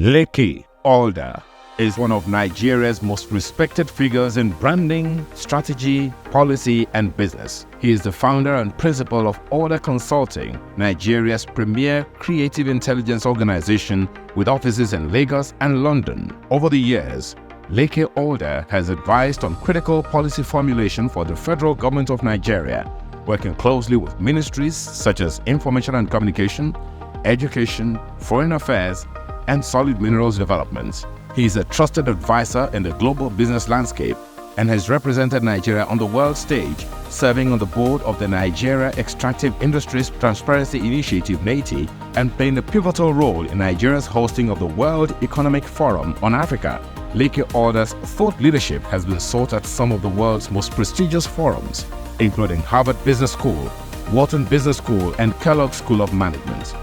Leke Alder is one of Nigeria's most respected figures in branding, strategy, policy, and business. He is the founder and principal of Alder Consulting, Nigeria's premier creative intelligence organization with offices in Lagos and London. Over the years, Leke Alder has advised on critical policy formulation for the federal government of Nigeria, working closely with ministries such as Information and Communication, Education, Foreign Affairs, and Solid Minerals Development. He is a trusted advisor in the global business landscape and has represented Nigeria on the world stage, serving on the board of the Nigeria Extractive Industries Transparency Initiative (NETI) and playing a pivotal role in Nigeria's hosting of the World Economic Forum on Africa. Leke Alder's thought leadership has been sought at some of the world's most prestigious forums, including Harvard Business School, Wharton Business School, and Kellogg School of Management.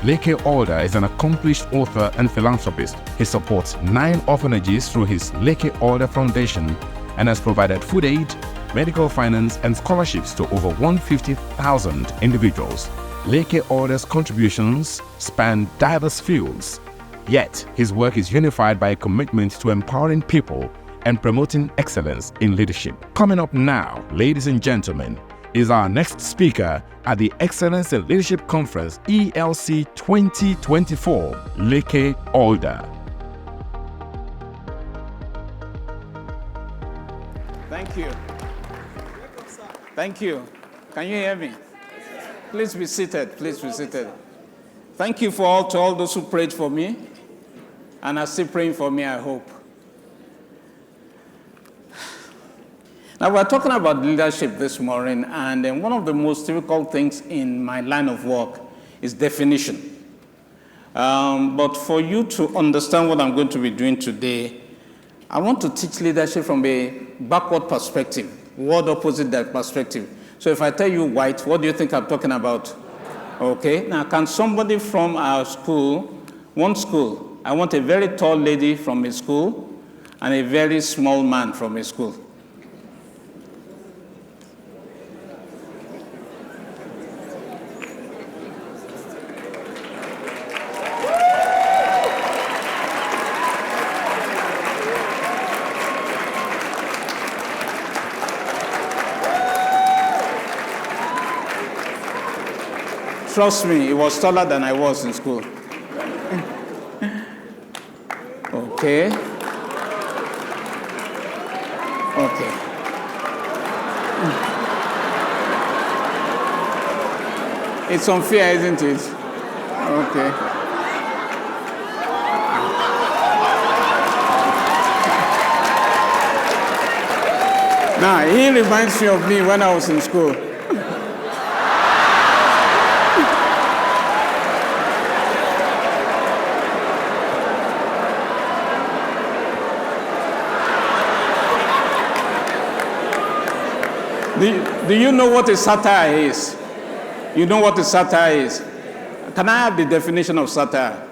Leke Alder is an accomplished author and philanthropist. He supports 9 orphanages through his Leke Alder Foundation and has provided food aid, medical finance, and scholarships to over 150,000 individuals. Leke Alder's contributions span diverse fields, yet his work is unified by a commitment to empowering people and promoting excellence in leadership. Coming up now, ladies and gentlemen, is our next speaker at the Excellence in Leadership Conference ELC 2024, Leke Alder. Thank you. Thank you. Can you hear me? Please be seated. Please be seated. Thank you to all those who prayed for me and are still praying for me, I hope. Now, we're talking about leadership this morning, and one of the most difficult things in my line of work is definition. But for you to understand what I'm going to be doing today, I want to teach leadership from a backward perspective, word opposite that perspective. So if I tell you white, what do you think I'm talking about? Okay, now can somebody from our school, one school, I want a very tall lady from a school and a very small man from a school. Trust me, he was taller than I was in school. Okay. Okay. It's unfair, isn't it? Okay. Now, he reminds me of me when I was in school. Do you know what a satire is? You know what a satire is? Can I have the definition of satire?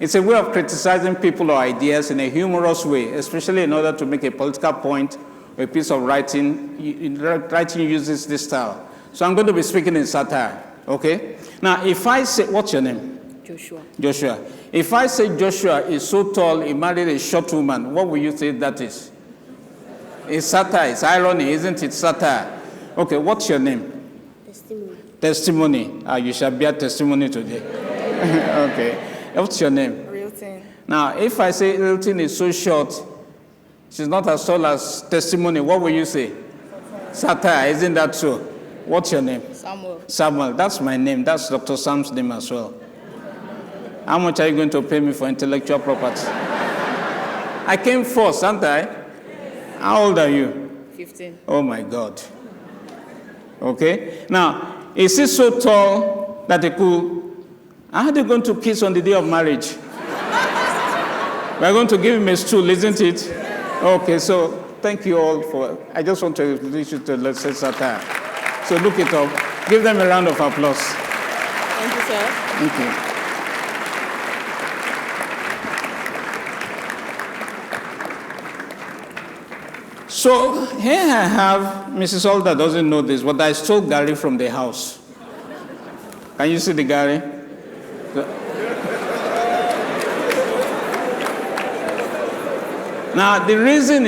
It's a way of criticizing people or ideas in a humorous way, especially in order to make a political point or a piece of writing. Writing uses this style. So I'm going to be speaking in satire, okay? Now, if I say, what's your name? Joshua. Joshua. If I say Joshua is so tall, he married a short woman, what will you say that is? It's satire. It's irony, isn't it? Satire. Okay, what's your name? Testimony. Testimony. You shall bear testimony today. Okay. What's your name? Realton. Now, if I say Realton is so short, she's not as tall as Testimony, what will you say? Satire. Isn't that so? What's your name? Samuel. Samuel. That's my name. That's Dr. Sam's name as well. How much are you going to pay me for intellectual property? I came first, aren't I? How old are you? 15. Oh my God. Okay. Now, is he so tall that he could... How are they going to kiss on the day of marriage? We're going to give him a stool, isn't it? Okay, so thank you all for... I just want to introduce you to Let's Say Satire. So look it up. Give them a round of applause. Thank you, sir. Thank you. So here I have, Mrs. Alder doesn't know this, but I stole Gary from the house. Can you see the Gary? Now, the reason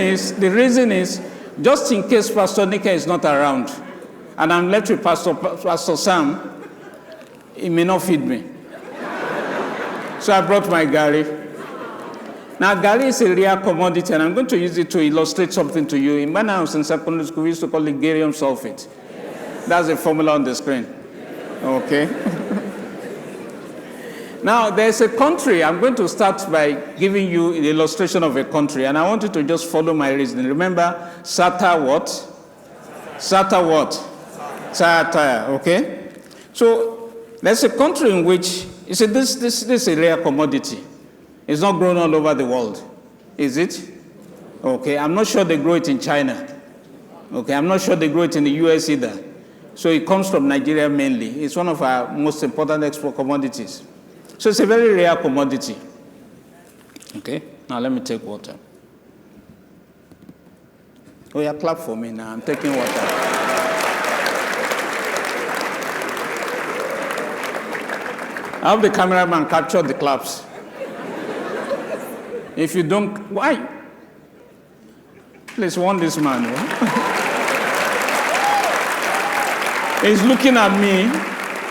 is, just in case Pastor Leke is not around, and I'm left with Pastor Sam, he may not feed me. So I brought my Gary. Now, Gary is a rare commodity, and I'm going to use it to illustrate something to you. When I was in secondary school, we used to call it barium sulfate. That's the formula on the screen. Okay? Now, there's a country. I'm going to start by giving you an illustration of a country, and I want you to just follow my reasoning. Remember, Satire what? Satire what? Satire, okay? So, there's a country in which, you see, this is a rare commodity. It's not grown all over the world. Is it? Okay, I'm not sure they grow it in China. Okay, I'm not sure they grow it in the US either. So it comes from Nigeria mainly. It's one of our most important export commodities. So it's a very rare commodity. Okay, now let me take water. Oh yeah, clap for me now. I'm taking water. I hope the cameraman captured the claps. If you don't, why? Please warn this man. He's looking at me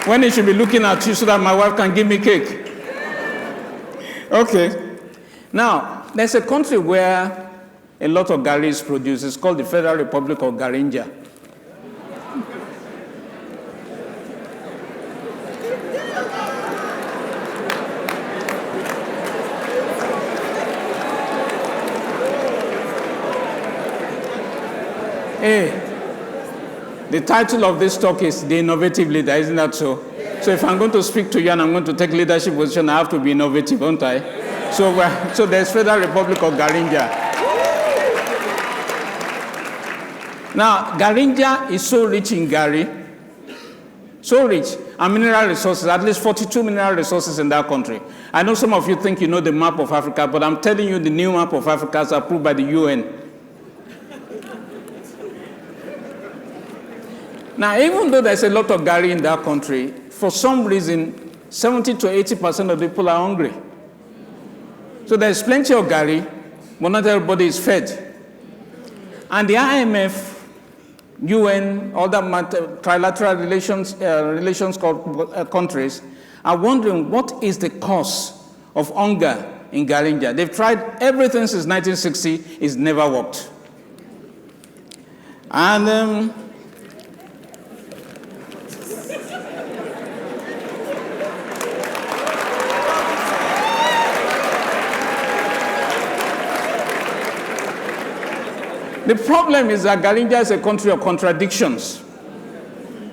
when he should be looking at you so that my wife can give me cake. Okay. Now, there's a country where a lot of Gari is produced. It's called the Federal Republic of Garinja. Hey, the title of this talk is The Innovative Leader, isn't that so? So if I'm going to speak to you and I'm going to take leadership position, I have to be innovative, won't I? So there's Federal Republic of Garinja. Now, Garinja is so rich in Gari, so rich, and mineral resources, at least 42 mineral resources in that country. I know some of you think you know the map of Africa, but I'm telling you the new map of Africa is approved by the UN. Now, even though there's a lot of Gari in that country, for some reason, 70 to 80% of the people are hungry. So there's plenty of Gari, but not everybody is fed. And the IMF, UN, all that trilateral relations countries are wondering what is the cause of hunger in Garinja. They've tried everything since 1960, it's never worked. And the problem is that Garinja is a country of contradictions.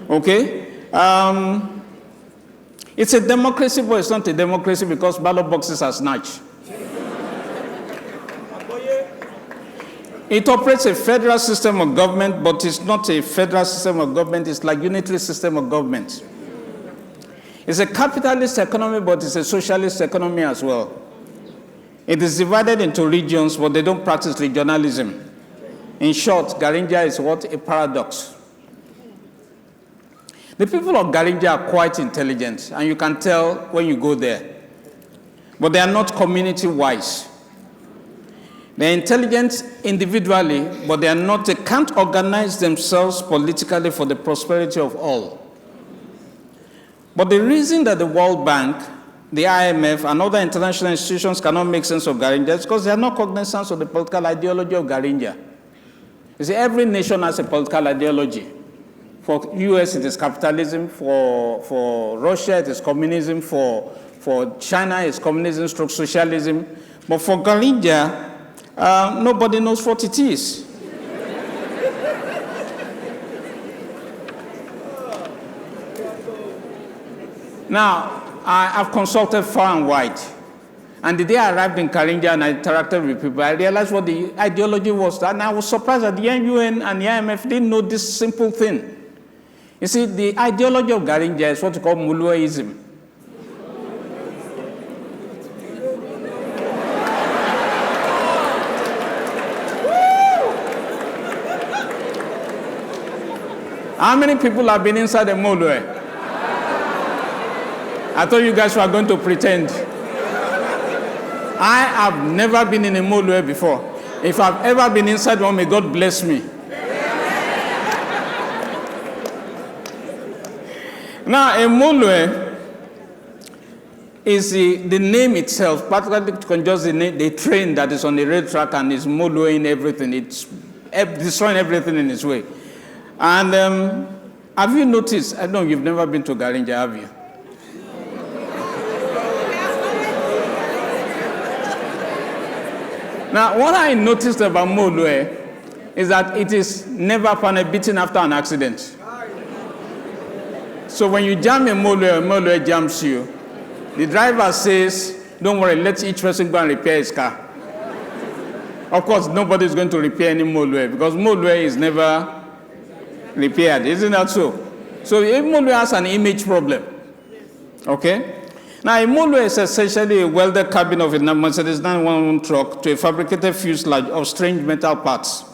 Okay? It's a democracy, but it's not a democracy because ballot boxes are snatched. It operates a federal system of government, but it's not a federal system of government. It's like unitary system of government. It's a capitalist economy, but it's a socialist economy as well. It is divided into regions, but they don't practice regionalism. In short, Garinja is what? A paradox. The people of Garinja are quite intelligent, and you can tell when you go there. But they are not community-wise. They're intelligent individually, but they can't organize themselves politically for the prosperity of all. But the reason that the World Bank, the IMF, and other international institutions cannot make sense of Garinja is because they are not cognizant of the political ideology of Garinja. You see, every nation has a political ideology. For US, it is capitalism. For Russia, it is communism. For China, it's communism stroke socialism. But for Garinja, nobody knows what it is. Now, I've consulted far and wide. And the day I arrived in Garinja and I interacted with people, I realized what the ideology was. And I was surprised that the UN and the IMF didn't know this simple thing. You see, the ideology of Garinja is what we call Muluaism. How many people have been inside the Mulue? I thought you guys were going to pretend. I have never been in a Molue before. If I've ever been inside one, may God bless me. Now, a Molue is the name itself, particularly just the train that is on the rail track and is Molueing everything. It's destroying everything in its way. And have you noticed, I know you've never been to Garinja, have you? Now, what I noticed about Molue is that it is never beaten after an accident. So when you jam a Molue jams you, the driver says, don't worry, let each person go and repair his car. Of course, nobody is going to repair any Molue because Molue is never repaired. Isn't that so? So a Molue has an image problem. Okay? Now, a Molue is essentially a welded cabin of a Mercedes 911 truck to a fabricated fuselage of strange metal parts.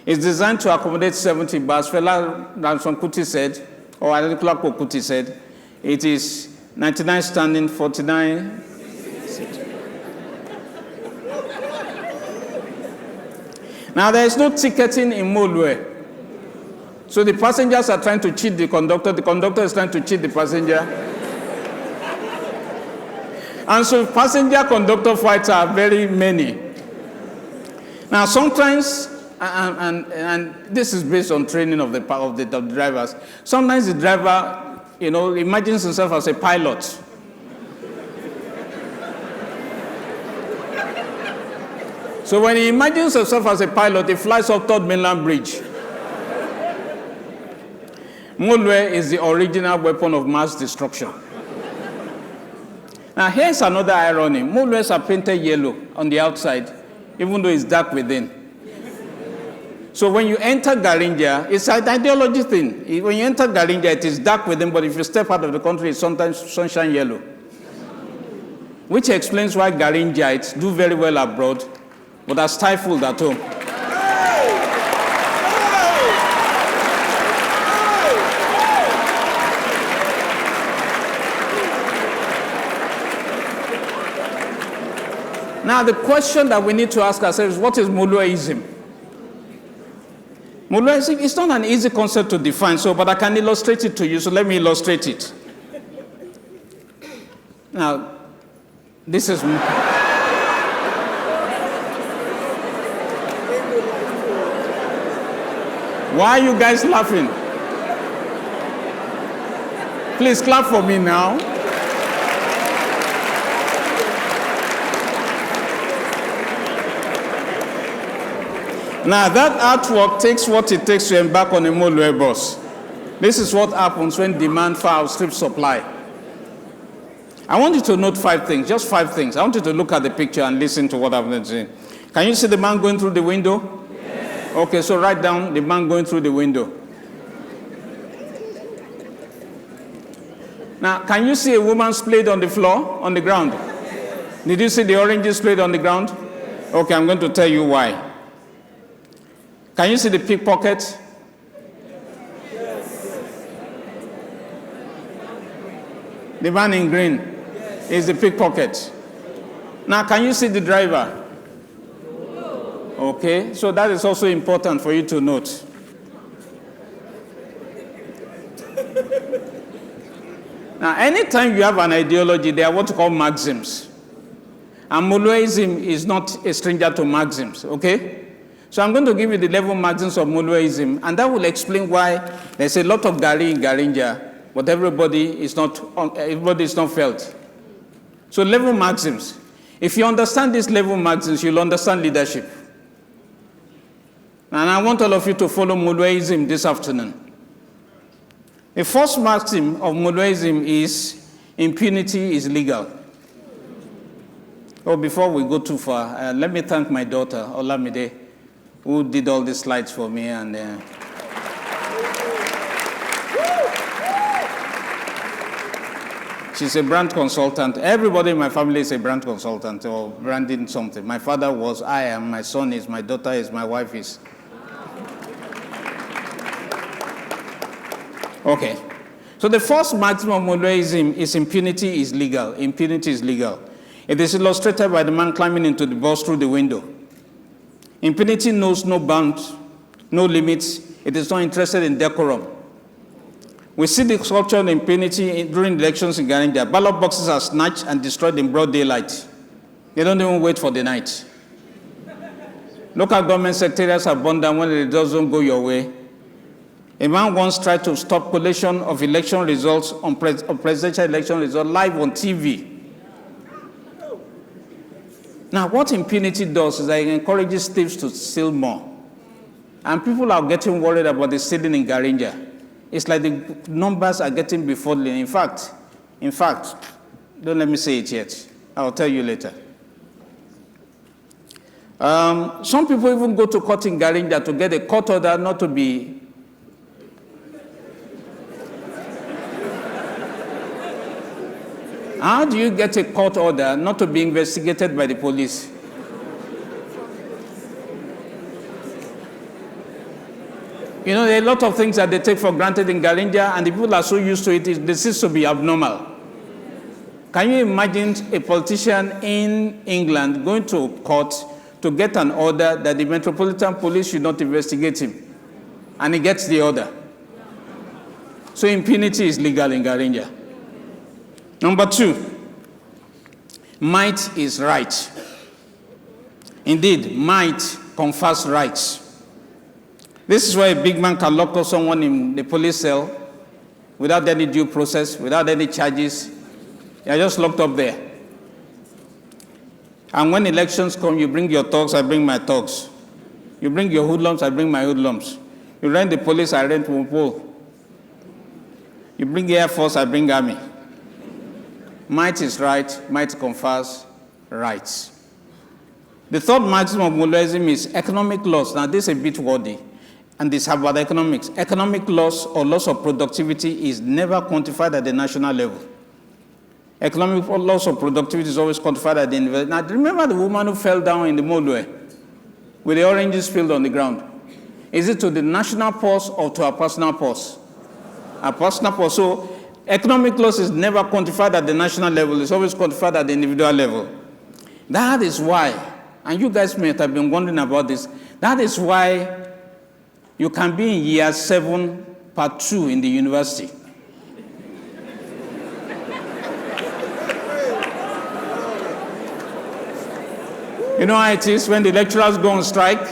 It's designed to accommodate 70 bars. Fela Ransom Kuti said, or Adekunle Kuti said, it is 99 standing, 49 sitting. Now, there is no ticketing in Molue. So the passengers are trying to cheat the conductor is trying to cheat the passenger. And so passenger-conductor fights are very many. Now, sometimes, and this is based on training of the drivers, sometimes the driver, imagines himself as a pilot. So when he imagines himself as a pilot, he flies off Third Mainland Bridge. Molue is the original weapon of mass destruction. Now, here's another irony. Molues are painted yellow on the outside, even though it's dark within. So when you enter Garinja, it's an ideology thing. When you enter Garinja, it is dark within, but if you step out of the country, it's sometimes sunshine yellow. Which explains why Garinjaites do very well abroad, but are stifled at home. Now, the question that we need to ask ourselves is, what is Molueism? Molueism is not an easy concept to define, but I can illustrate it to you, so let me illustrate it. Now, this is... Why are you guys laughing? Please clap for me now. Now, that artwork takes what it takes to embark on a Molue bus. This is what happens when demand far outstrips supply. I want you to note 5 things, just 5 things. I want you to look at the picture and listen to what I'm going to say. Can you see the man going through the window? Yes. Okay, so write down the man going through the window. Now, can you see a woman splayed on the floor, on the ground? Yes. Did you see the oranges splayed on the ground? Yes. Okay, I'm going to tell you why. Can you see the pickpocket? Yes. The man in green is the pickpocket. Now, can you see the driver? Okay, so that is also important for you to note. Now, anytime you have an ideology, they are what you call maxims. And Molueism is not a stranger to maxims, okay? So I'm going to give you the 11 maxims of Molueism, and that will explain why there's a lot of Gari in Garinja, but everybody is not felt. So 11 maxims. If you understand these 11 maxims, you'll understand leadership. And I want all of you to follow Molueism this afternoon. The first maxim of Molueism is impunity is legal. Oh, before we go too far, let me thank my daughter, Olamide, who did all these slides for me. And she's a brand consultant. Everybody in my family is a brand consultant or branding something. My father was, I am, my son is, my daughter is, my wife is. Okay. So the first maximum of Moloism is impunity is legal. Impunity is legal. It is illustrated by the man climbing into the bus through the window. Impunity knows no bounds, no limits. It is not interested in decorum. We see the sculpture of impunity during elections in Ghana. Ballot boxes are snatched and destroyed in broad daylight. They don't even wait for the night. Local government secretariats are burned down when it doesn't go your way. A man once tried to stop collation of election results on presidential election results live on TV. Now, what impunity does is that it encourages thieves to steal more. And people are getting worried about the stealing in Garinja. It's like the numbers are getting befuddling. In fact, don't let me say it yet. I'll tell you later. Some people even go to court in Garinja to get a court order not to be. How do you get a court order not to be investigated by the police? You know, there are a lot of things that they take for granted in Garinja, and the people are so used to it, it seems to be abnormal. Can you imagine a politician in England going to court to get an order that the Metropolitan Police should not investigate him? And he gets the order. So impunity is legal in Garinja. Number 2, might is right. Indeed, might confers rights. This is why a big man can lock up someone in the police cell without any due process, without any charges. They are just locked up there. And when elections come, you bring your thugs, I bring my thugs. You bring your hoodlums, I bring my hoodlums. You rent the police, I rent Wumpo. You bring the Air Force, I bring Army. Might is right, might confers rights. The third maximum of Moloism is economic loss. Now, this is a bit wordy, and this is about economics. Economic loss or loss of productivity is never quantified at the national level. Economic loss of productivity is always quantified at the individual. Now, remember the woman who fell down in the Molue with the oranges spilled on the ground? Is it to the national purse or to our personal purse? Our personal purse. So, economic loss is never quantified at the national level. It's always quantified at the individual level. That is why, and you guys may have been wondering about this, that is why you can be in year 7, part 2 in the university. You know how it is when the lecturers go on strike,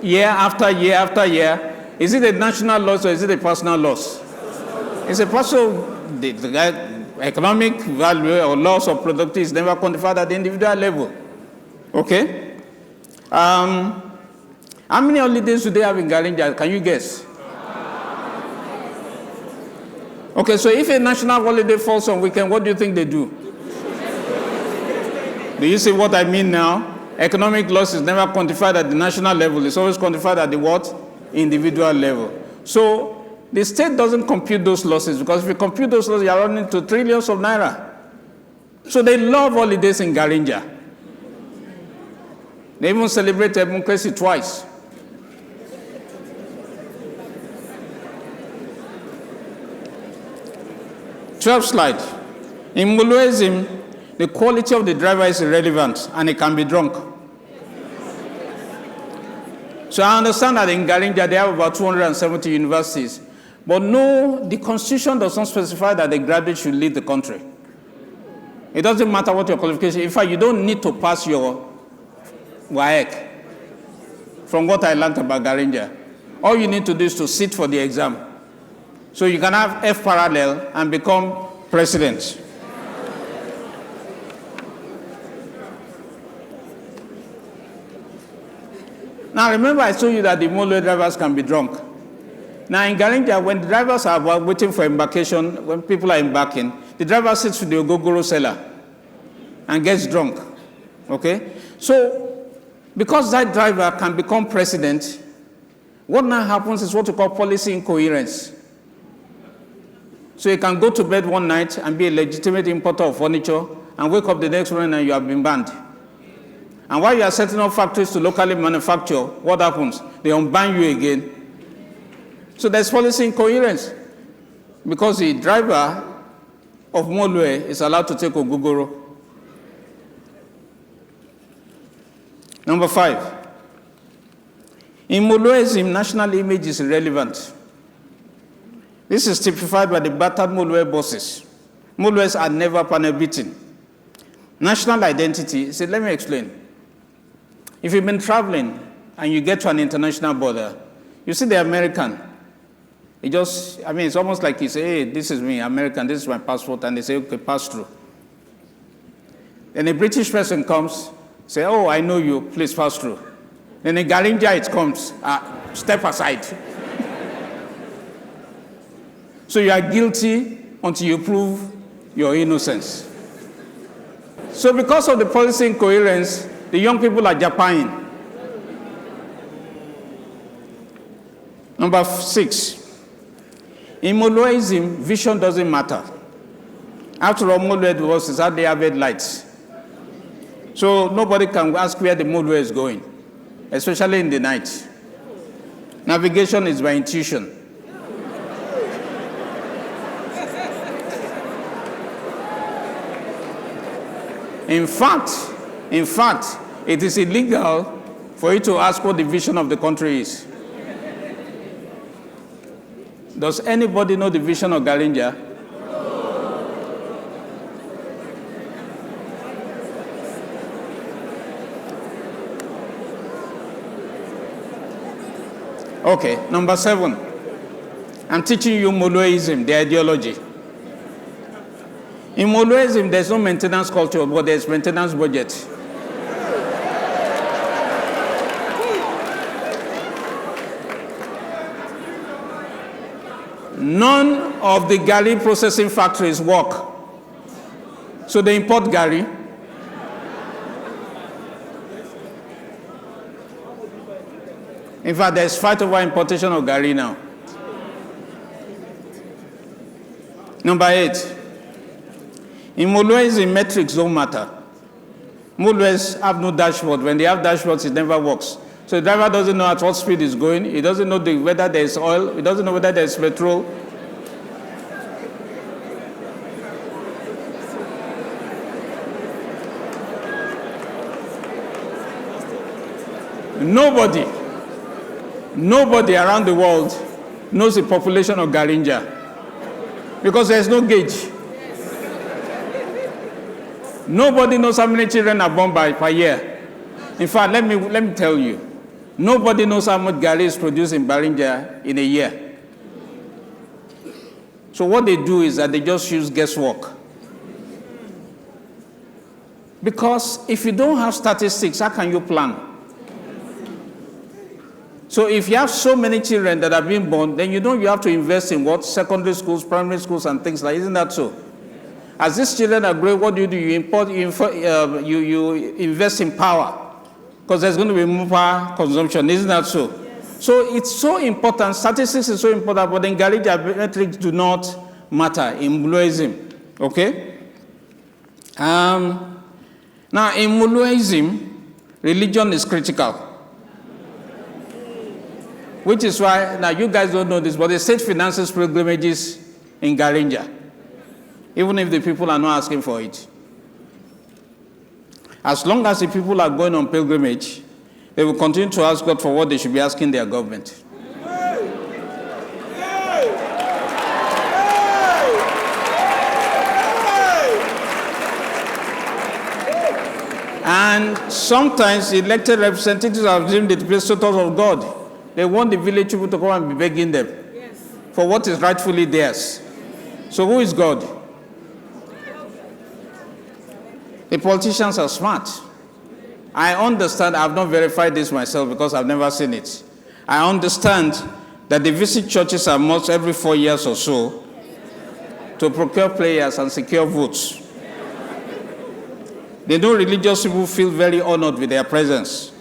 year after year after year. Is it a national loss or is it a personal loss? It's a personal, the economic value or loss of productivity is never quantified at the individual level. Okay? How many holidays do they have in Garinja? Can you guess? Okay, so if a national holiday falls on weekend, what do you think they do? Do you see what I mean now? Economic loss is never quantified at the national level. It's always quantified at the what? Individual level. So the state doesn't compute those losses, because if you compute those losses, you are running to trillions of naira. So they love holidays in Garinja. They even celebrate democracy twice. Twelfth slide. In Moloism, the quality of the driver is irrelevant and it can be drunk. So I understand that in Garinja they have about 270 universities. But no, the Constitution does not specify that the graduate should lead the country. It doesn't matter what your qualification is. In fact, you don't need to pass your WAEC, from what I learned about Garinja. All you need to do is to sit for the exam. So you can have F parallel and become president. Now remember I told you that the Molo drivers can be drunk. Now in Garinja, when the drivers are waiting for embarkation, when people are embarking, the driver sits with the ogogoro seller and gets drunk. Okay? So, because that driver can become president, what now happens is what we call policy incoherence. So you can go to bed one night and be a legitimate importer of furniture and wake up the next morning and you have been banned. And while you are setting up factories to locally manufacture, what happens? They unban you again. So there's policy incoherence. because the driver of Molue is allowed to take Ogogoro. Number 5. In Molueism, national image is irrelevant. This is typified by the battered Molue bosses. Molues are never panel beaten. National identity, see, let me explain. If you've been traveling and you get to an international border, you see the American. It's almost like you say, hey, this is me, American, this is my passport, and they say, okay, pass through. Then a British person comes, say, oh, I know you, please pass through. Then a Garinja comes, step aside. So you are guilty until you prove your innocence. So because of the policy incoherence, the young people are Japaning. Number 6. In Molueism, vision doesn't matter. After all, Molue was had the avid lights. So nobody can ask where the Molue is going, especially in the night. Navigation is by intuition. In fact, it is illegal for you to ask what the vision of the country is. Does anybody know the vision of Garinja? Okay, number 7. I'm teaching you Molueism, the ideology. In Molueism, there's no maintenance culture, but there's maintenance budget. None of the Gari processing factories work. So they import Gari. In fact, there's fight over importation of Gari now. Number 8. In Molueism, metrics don't matter. Molues have no dashboard. When they have dashboards, it never works. So the driver doesn't know at what speed it's going. He doesn't know whether there's oil. He doesn't know whether there's petrol. Nobody around the world knows the population of Garinja because there's no gauge. Nobody knows how many children are born per year. In fact, let me tell you, nobody knows how much Gari is produced in Garinja in a year. So what they do is that they just use guesswork. Because if you don't have statistics, how can you plan? So if you have so many children that are being born, then you have to invest in what? Secondary schools, primary schools, and things like that. Isn't that so? As these children are growing, what do? You invest in power. Because there's going to be more power consumption. Isn't that so? Yes. So it's so important. Statistics is so important, but in Garinja, metrics do not matter in Molueism. Okay? Now, in Molueism, religion is critical. Which is why, now you guys don't know this, but the state finances pilgrimages in Garinja, even if the people are not asking for it. As long as the people are going on pilgrimage, they will continue to ask God for what they should be asking their government. And sometimes elected representatives have assumed the principles of God. They want the village people to come and be begging them for what is rightfully theirs. So who is God? The politicians are smart. I understand, I've not verified this myself because I've never seen it. I understand that they visit churches and mosques every 4 years or so to procure prayers and secure votes. They know religious people feel very honored with their presence.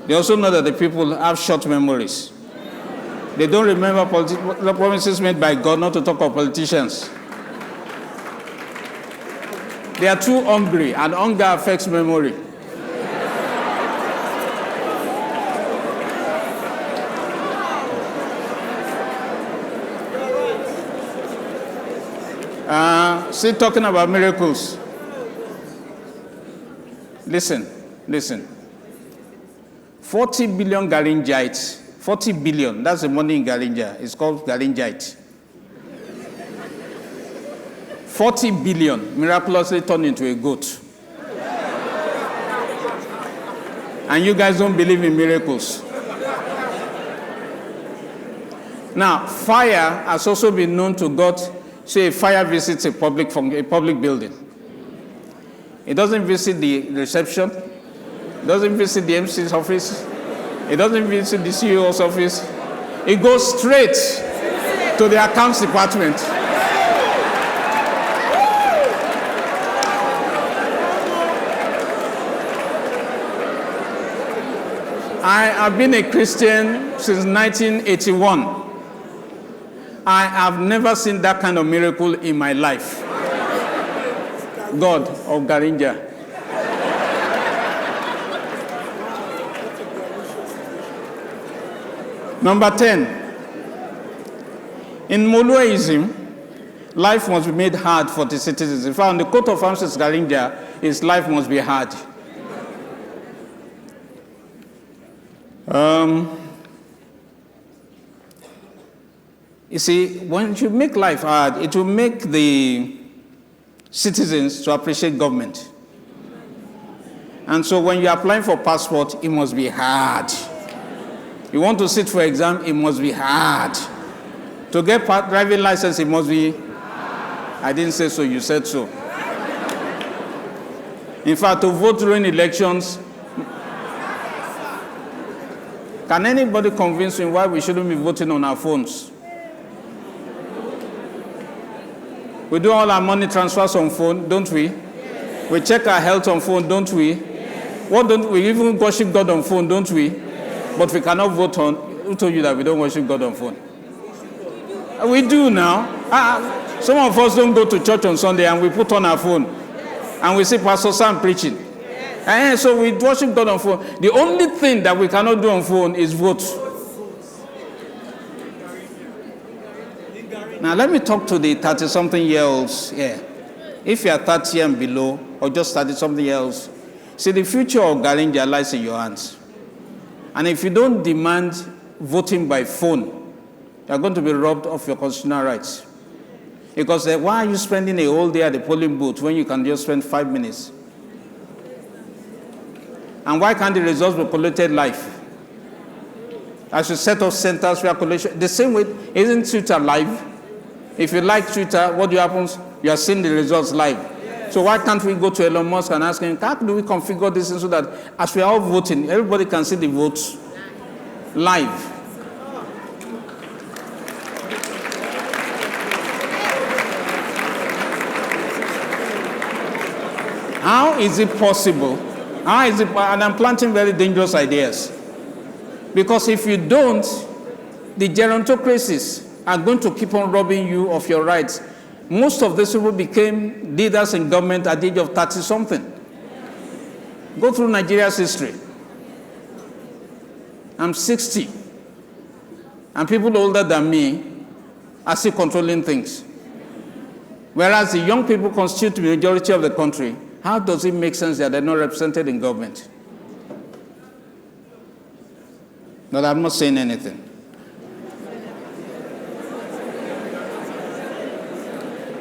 They also know that the people have short memories. They don't remember promises made by God, not to talk of politicians. They are too hungry, and hunger affects memory. Still talking about miracles. Listen. 40 billion Garingites. 40 billion, that's the money in Garinja. It's called Garingite. 40 billion miraculously turned into a goat. And you guys don't believe in miracles. Now, fire has also been known to God. Say a fire visits a public building. It doesn't visit the reception. It doesn't visit the MC's office. It doesn't visit the CEO's office. It goes straight to the accounts department. I have been a Christian since 1981. I have never seen that kind of miracle in my life. God of Garinja. Number 10. In Molueism, life must be made hard for the citizens. In fact, on the coat of arms of Garinja, his life must be hard. You see, when you make life hard, it will make the citizens to appreciate government. And so when you're applying for passport, it must be hard. You want to sit for exam, it must be hard. To get driving license, it must be hard. I didn't say so, you said so. In fact, to vote during elections, can anybody convince me why we shouldn't be voting on our phones? We do all our money transfers on phone, don't we? Yes. We check our health on phone, don't we? Yes. What don't we even worship God on phone, don't we? Yes. But we cannot vote on. Who told you that we don't worship God on phone? We do now. Some of us don't go to church on Sunday and we put on our phone. Yes. And we see Pastor Sam preaching. Yes. And so we worship God on phone. The only thing that we cannot do on phone is vote. Now, let me talk to the 30-something-year-olds here. If you are 30 and below, or just started something else, see, the future of Garinja lies in your hands. And if you don't demand voting by phone, you are going to be robbed of your constitutional rights. Because why are you spending a whole day at the polling booth when you can just spend 5 minutes? And why can't the results be collated live? I should set up centers where collation. The same way, isn't Twitter live? If you like Twitter, what happens? You are seeing the results live. Yes. So why can't we go to Elon Musk and ask him, how do we configure this so that as we are all voting, everybody can see the votes live? How is it possible? How is it? And I'm planting very dangerous ideas. Because if you don't, the gerontocracies are going to keep on robbing you of your rights. Most of these people became leaders in government at the age of 30-something. Go through Nigeria's history. I'm 60. And people older than me are still controlling things. Whereas the young people constitute the majority of the country, how does it make sense that they're not represented in government? But I'm not saying anything.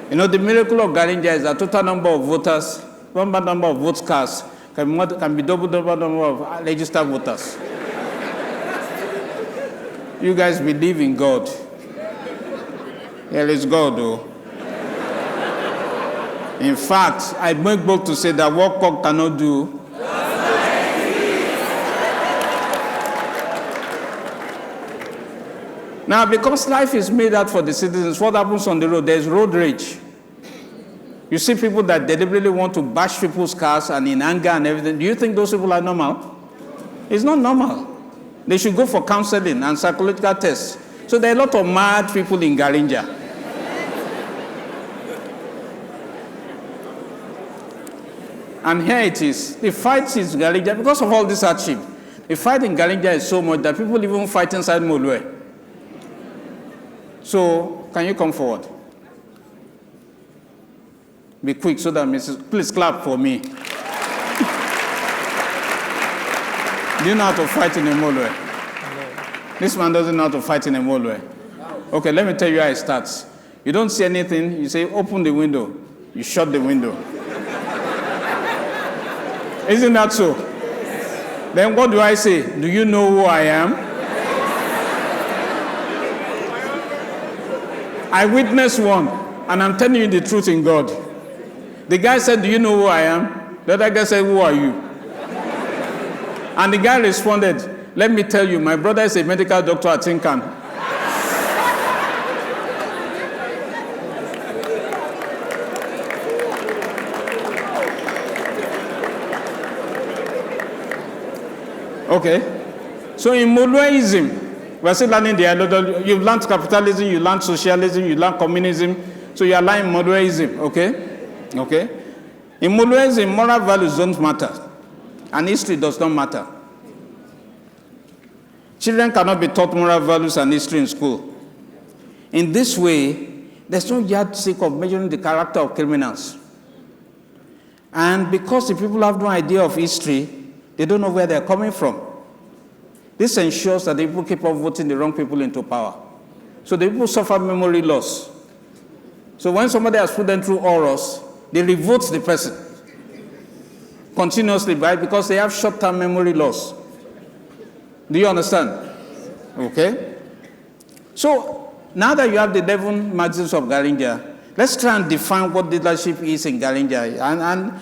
You know, the miracle of Garinja is that total number of voters, number of votes cast can be double the number of registered voters. You guys believe in God. There is God, though. In fact, I make bold to say that what God cannot do, now, because life is made out for the citizens, what happens on the road? There's road rage. You see people that deliberately want to bash people's cars and in anger and everything. Do you think those people are normal? It's not normal. They should go for counseling and psychological tests. So there are a lot of mad people in Garinja. And here it is. The fight is Garinja. Because of all this hardship, the fight in Garinja is so much that people even fight inside Molue. So, can you come forward? Be quick so that Mrs. Please clap for me. Do you know how to fight in a Molwe? This man doesn't know how to fight in a Molwe. Okay, let me tell you how it starts. You don't see anything, you say, open the window. You shut the window. Isn't that so? Then what do I say? Do you know who I am? I witnessed one, and I'm telling you the truth in God. The guy said, do you know who I am? The other guy said, who are you? And the guy responded, let me tell you, my brother is a medical doctor at Tinkan. Okay. So in Molweism, we're still learning the ideology. You've learned capitalism, you learned socialism, you learned communism. So you are learning Molweism, okay? Okay. In Molweism, moral values don't matter. And history does not matter. Children cannot be taught moral values and history in school. In this way, there's no yardstick of measuring the character of criminals. And because the people have no idea of history, they don't know where they're coming from. This ensures that the people keep on voting the wrong people into power. So the people suffer memory loss. So when somebody has put them through horrors, they revote the person continuously, right? Because they have short-term memory loss. Do you understand? Okay. So now that you have the 11 maxims of Garinja, let's try and define what leadership is in Garinja. And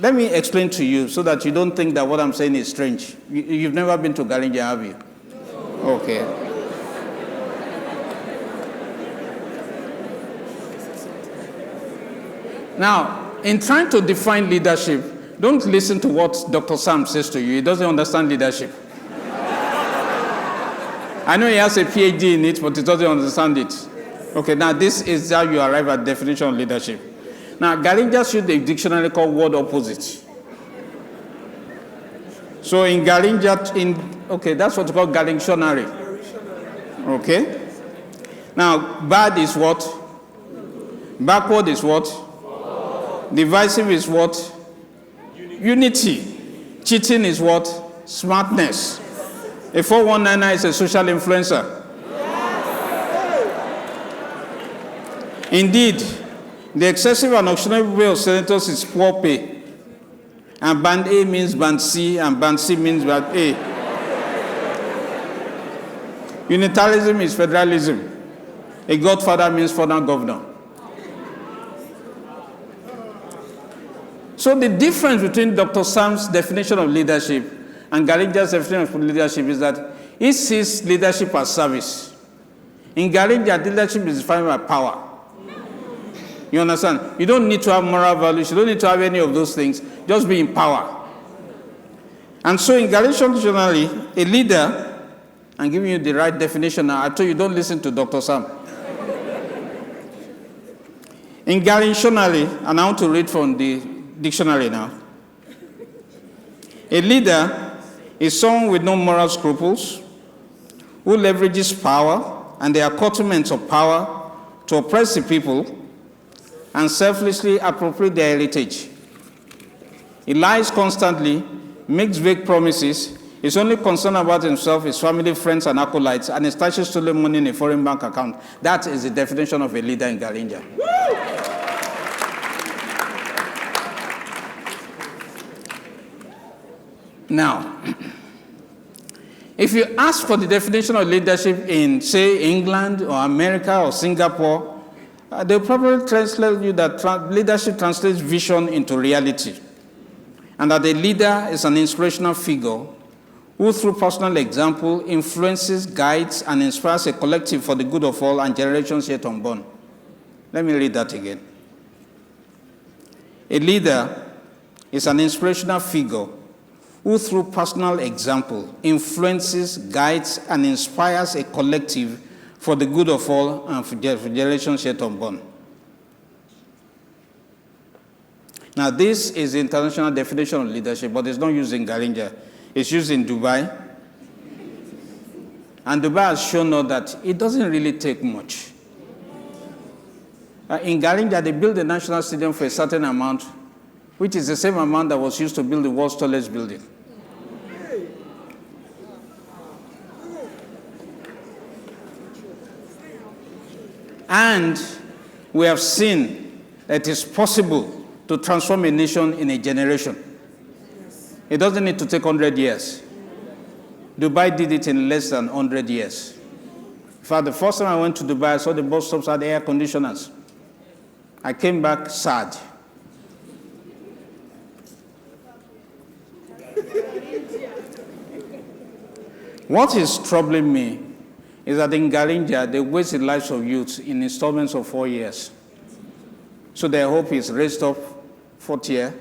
let me explain to you so that you don't think that what I'm saying is strange. You've never been to Garinja, have you? Okay. Now, in trying to define leadership, don't listen to what Dr. Sam says to you. He doesn't understand leadership. I know he has a PhD in it, but he doesn't understand it. Okay, now this is how you arrive at definition of leadership. Now, Garinja used a dictionary called word opposite. So in Garinja, okay, that's what we call Garintionary. Okay? Now, bad is what? Backward is what? Divisive is what? Unity. Cheating is what? Smartness. A 4199 is a social influencer. Indeed, the excessive and auctionable pay of senators is poor pay. And band A means band C, and band C means band A. Unitarianism is federalism. A godfather means father governor. So the difference between Dr. Sam's definition of leadership and Garinja's definition of leadership is that he sees leadership as service. In Garinja, leadership is defined by power. You understand? You don't need to have moral values. You don't need to have any of those things. Just be in power. And so in Garinja, a leader, I'm giving you the right definition now. I told you don't listen to Dr. Sam. In Garinja, and I want to read from the dictionary now. A leader is someone with no moral scruples who leverages power and the accoutrements of power to oppress the people and selflessly appropriate their heritage. He lies constantly, makes vague promises, is only concerned about himself, his family, friends, and acolytes, and establishes stolen money in a foreign bank account. That is the definition of a leader in Garinja. Now, if you ask for the definition of leadership in, say, England or America or Singapore, they'll probably translate you that leadership translates vision into reality, and that a leader is an inspirational figure who, through personal example, influences, guides, and inspires a collective for the good of all and generations yet unborn. Let me read that again. A leader is an inspirational figure who, through personal example, influences, guides, and inspires a collective for the good of all and for generations yet unborn. Now, this is the international definition of leadership, but it's not used in Garinja. It's used in Dubai. And Dubai has shown us that it doesn't really take much. In Garinja, they built the National Stadium for a certain amount, which is the same amount that was used to build the world's tallest building. And we have seen that it is possible to transform a nation in a generation. It doesn't need to take 100 years. Dubai did it in less than 100 years. In fact, the first time I went to Dubai, I saw the bus stops had air conditioners. I came back sad. What is troubling me is that in Garinja, they waste the lives of youth in installments of 4 years. So their hope is raised up 4th year,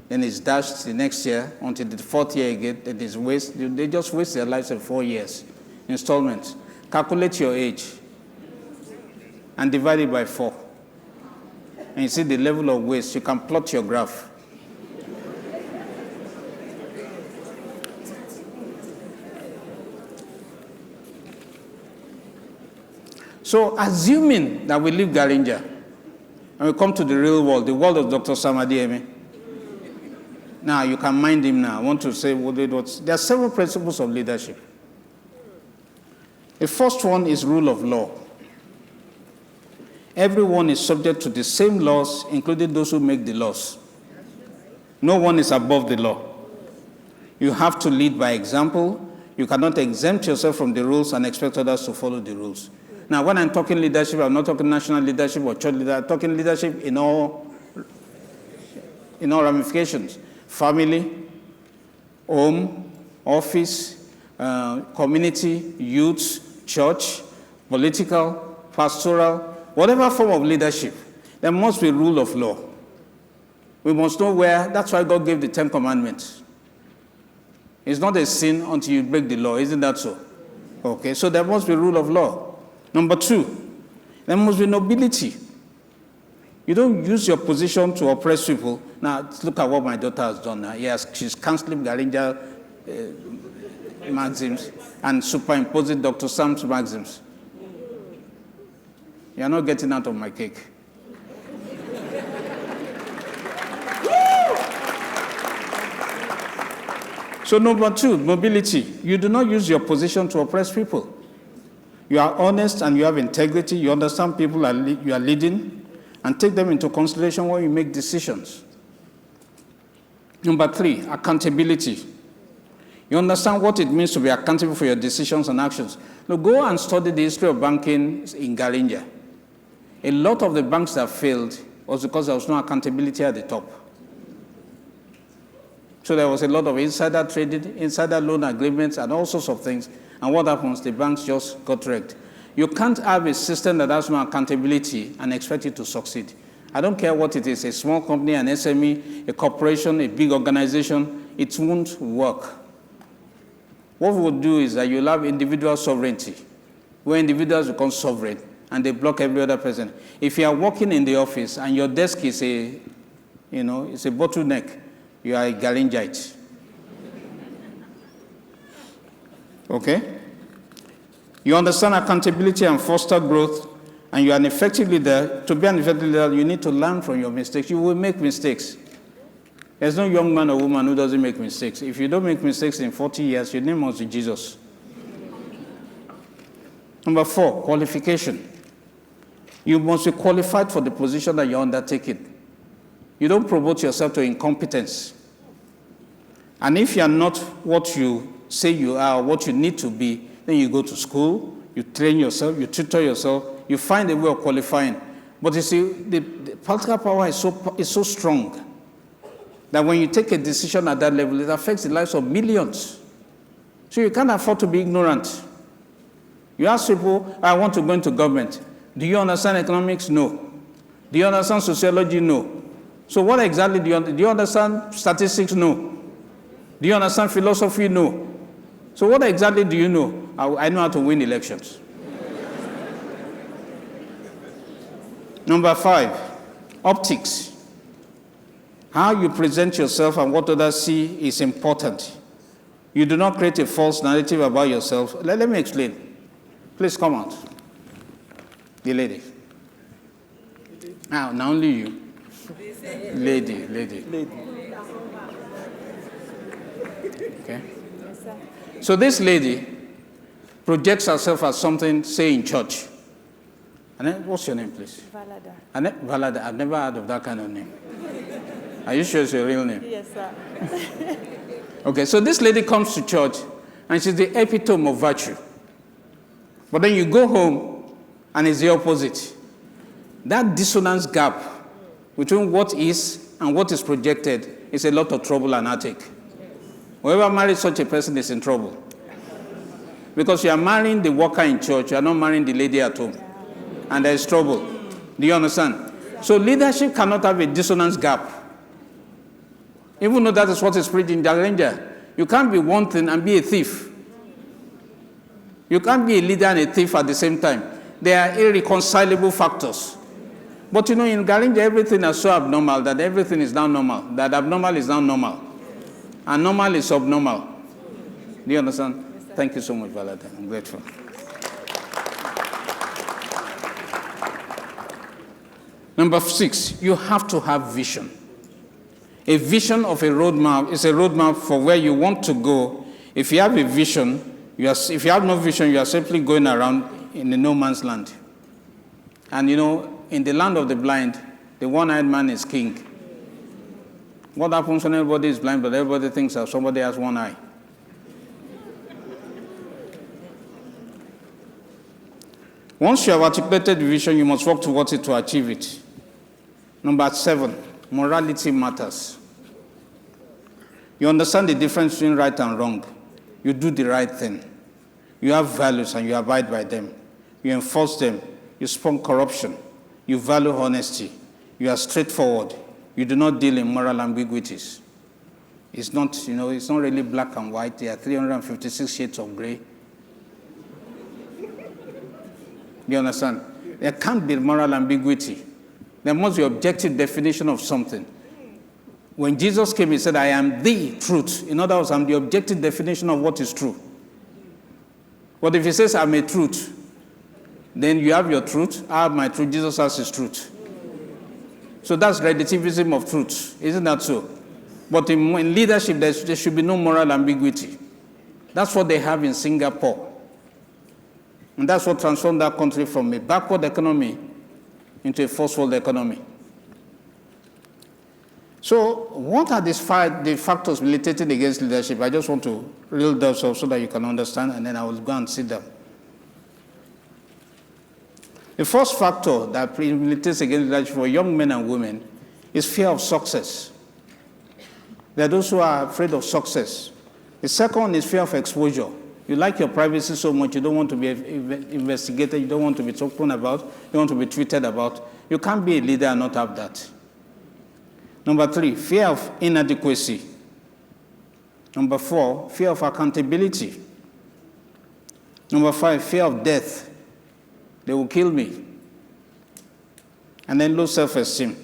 then it's dashed the next year until the 4th year again, then it's waste. They just waste their lives in 4 years. Installments. Calculate your age and divide it by 4. And you see the level of waste. You can plot your graph. So assuming that we leave Garinja and we come to the real world, the world of Dr. Samadieme. Now you can mind him now. I want to say there are several principles of leadership. The first one is rule of law. Everyone is subject to the same laws, including those who make the laws. No one is above the law. You have to lead by example. You cannot exempt yourself from the rules and expect others to follow the rules. Now, when I'm talking leadership, I'm not talking national leadership or church leadership. I'm talking leadership in all ramifications. Family, home, office, community, youth, church, political, pastoral, whatever form of leadership, there must be rule of law. We must know where. That's why God gave the 10 Commandments. It's not a sin until you break the law. Isn't that so? Okay, so there must be rule of law. Number 2, there must be nobility. You don't use your position to oppress people. Now, look at what my daughter has done now. Yes, she's canceling Garinja maxims and superimposing Dr. Sam's maxims. You're not getting out of my cake. So number 2, mobility. You do not use your position to oppress people. You are honest and you have integrity. You understand people you are leading and take them into consideration when you make decisions. Number 3, accountability. You understand what it means to be accountable for your decisions and actions. Now go and study the history of banking in Garinja. A lot of the banks that failed was because there was no accountability at the top. So there was a lot of insider trading, insider loan agreements, and all sorts of things. And what happens? The banks just got wrecked. You can't have a system that has no accountability and expect it to succeed. I don't care what it is, a small company, an SME, a corporation, a big organization, it won't work. What we will do is that you'll have individual sovereignty, where individuals become sovereign, and they block every other person. If you are working in the office and your desk is it's a bottleneck, you are a Garinjite. Okay? You understand accountability and foster growth, and you are an effective leader. To be an effective leader, you need to learn from your mistakes. You will make mistakes. There's no young man or woman who doesn't make mistakes. If you don't make mistakes in 40 years, your name must be Jesus. Number 4, qualification. You must be qualified for the position that you're undertaking. You don't promote yourself to incompetence. And if you're not what you say you are, what you need to be, then you go to school, you train yourself, you tutor yourself, you find a way of qualifying. But you see, the political power is so strong that when you take a decision at that level, it affects the lives of millions. So you can't afford to be ignorant. You ask people, I want to go into government. Do you understand economics? No. Do you understand sociology? No. So what exactly do you understand statistics? No. Do you understand philosophy? No. So what exactly do you know? I know how to win elections. Number 5, optics. How you present yourself and what others see is important. You do not create a false narrative about yourself. Let me explain. Please come out. The lady. Now only you. Lady. Okay. Yes, sir. So this lady projects herself as something, say, in church. And then, what's your name, please? Valada. Valada. I've never heard of that kind of name. Are you sure it's your real name? Yes, sir. Okay, so this lady comes to church, and she's the epitome of virtue. But then you go home, and it's the opposite. That dissonance gap between what is and what is projected is a lot of trouble and heartache. Whoever marries such a person is in trouble. Because you are marrying the worker in church, you are not marrying the lady at home. And there is trouble. Do you understand? So leadership cannot have a dissonance gap. Even though that is what is preached in Danger. You can't be one thing and be a thief. You can't be a leader and a thief at the same time. They are irreconcilable factors. But you know, in Garinja, everything is so abnormal that everything is now normal. That abnormal is now normal. And normal is subnormal. Do you understand? Yes, thank you so much, Valada. I'm grateful. Number 6, you have to have vision. A vision of a roadmap is a roadmap for where you want to go. If you have a vision, if you have no vision, you are simply going around in a no man's land. And you know, in the land of the blind, the one-eyed man is king. What happens when everybody is blind, but everybody thinks that somebody has one eye? Once you have articulated the vision, you must work towards it to achieve it. Number 7, morality matters. You understand the difference between right and wrong. You do the right thing. You have values and you abide by them. You enforce them. You spurn corruption. You value honesty. You are straightforward. You do not deal in moral ambiguities. It's not, it's not really black and white. There are 356 shades of gray. You understand? There can't be moral ambiguity. There must be objective definition of something. When Jesus came, he said, I am the truth. In other words, I'm the objective definition of what is true. But if he says, I'm a truth, then you have your truth, I have my truth, Jesus has his truth. So that's relativism of truth. Isn't that so? But in leadership, there should be no moral ambiguity. That's what they have in Singapore. And that's what transformed that country from a backward economy into a first world economy. So what are the factors militating against leadership? I just want to reel those off so that you can understand, and then I will go and sit down. The first factor that militates against leadership for young men and women is fear of success. There are those who are afraid of success. The second one is fear of exposure. You like your privacy so much, you don't want to be investigated, you don't want to be spoken about, you don't want to be tweeted about. You can't be a leader and not have that. Number 3, fear of inadequacy. Number 4, fear of accountability. Number 5, fear of death. They will kill me. And then low self-esteem.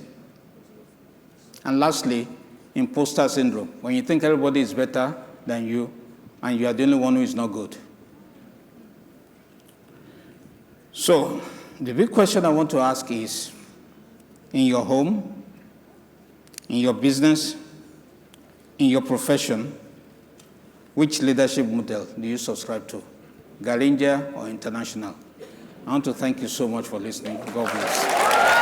And lastly, imposter syndrome. When you think everybody is better than you, and you are the only one who is not good. So, the big question I want to ask is, in your home, in your business, in your profession, which leadership model do you subscribe to? Garinja or international? I want to thank you so much for listening. God bless.